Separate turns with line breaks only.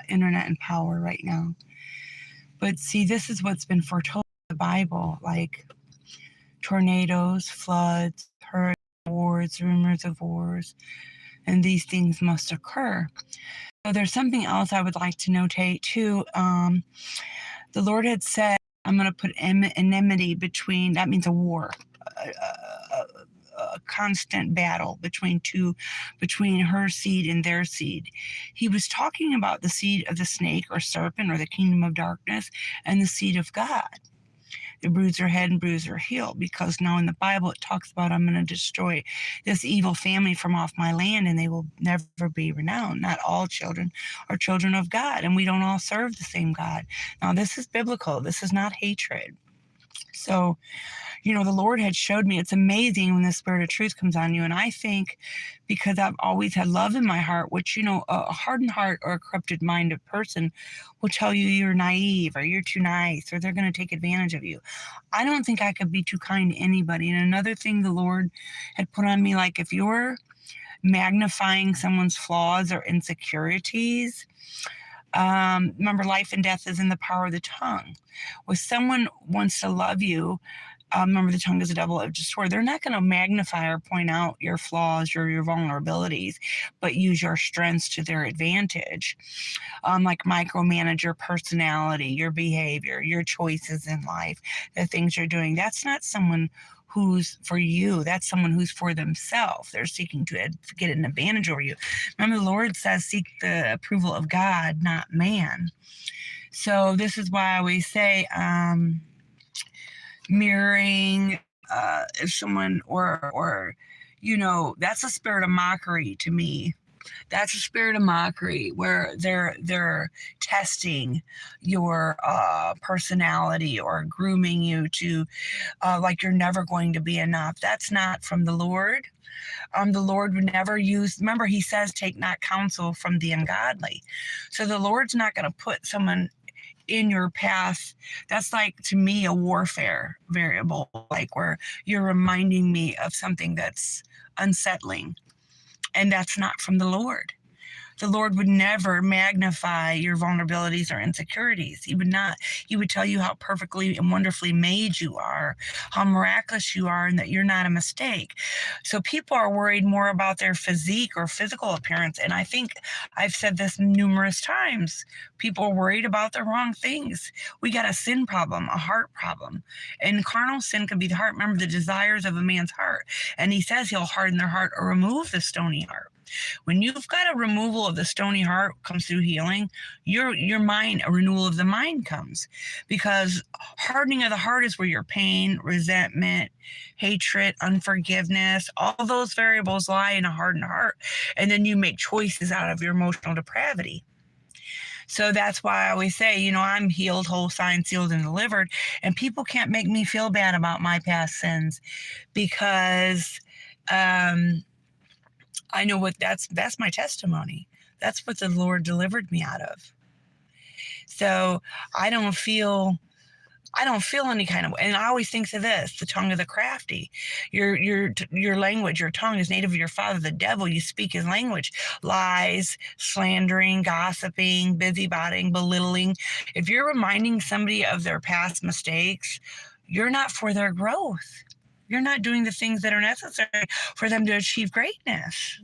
internet and power right now. But see, this is what's been foretold in the Bible, like tornadoes, floods, hurricanes, wars, rumors of wars, and these things must occur. So there's something else I would like to notate too. The Lord had said, I'm going to put enmity between, that means a war, a constant battle between her seed and their seed. He was talking about the seed of the snake or serpent or the kingdom of darkness and the seed of God. The bruise her head and bruise her heel, because now in the Bible it talks about, I'm going to destroy this evil family from off my land and they will never be renowned. Not all children are children of God, and we don't all serve the same God. Now this is biblical. This is not hatred. So, the Lord had showed me, it's amazing when the Spirit of truth comes on you. And I think because I've always had love in my heart, which, a hardened heart or a corrupted minded person will tell you you're naive or you're too nice or they're going to take advantage of you. I don't think I could be too kind to anybody. And another thing the Lord had put on me, like if you're magnifying someone's flaws or insecurities, remember, life and death is in the power of the tongue. When someone wants to love you, remember, the tongue is a double-edged sword. They're not going to magnify or point out your flaws or your vulnerabilities, but use your strengths to their advantage. Like micromanage your personality, your behavior, your choices in life, the things you're doing. That's not someone who's for you. That's someone who's for themselves. They're seeking to get an advantage over you. Remember, the Lord says, seek the approval of God, not man. So this is why I always say, mirroring, if someone or that's a spirit of mockery to me. That's a spirit of mockery where they're testing your personality or grooming you to like you're never going to be enough. That's not from the Lord. The Lord would never use, remember, he says, take not counsel from the ungodly. So the Lord's not going to put someone in your path. That's like, to me, a warfare variable, like where you're reminding me of something that's unsettling, and that's not from the Lord. The Lord would never magnify your vulnerabilities or insecurities. He would not. He would tell you how perfectly and wonderfully made you are, how miraculous you are, and that you're not a mistake. So people are worried more about their physique or physical appearance. And I think I've said this numerous times. People are worried about the wrong things. We got a sin problem, a heart problem. And carnal sin could be the heart. Remember, the desires of a man's heart. And he says he'll harden their heart or remove the stony heart. When you've got a removal of the stony heart comes through healing, your mind, a renewal of the mind comes, because hardening of the heart is where your pain, resentment, hatred, unforgiveness, all those variables lie in a hardened heart. And then you make choices out of your emotional depravity. So that's why I always say, I'm healed, whole, signed, sealed, and delivered. And people can't make me feel bad about my past sins, because I know what that's my testimony. That's what the Lord delivered me out of. So I don't feel any kind of, and I always think of this, the tongue of the crafty. Your language, your tongue is native of your father, the devil. You speak his language, lies, slandering, gossiping, busybodying, belittling. If you're reminding somebody of their past mistakes, you're not for their growth. You're not doing the things that are necessary for them to achieve greatness.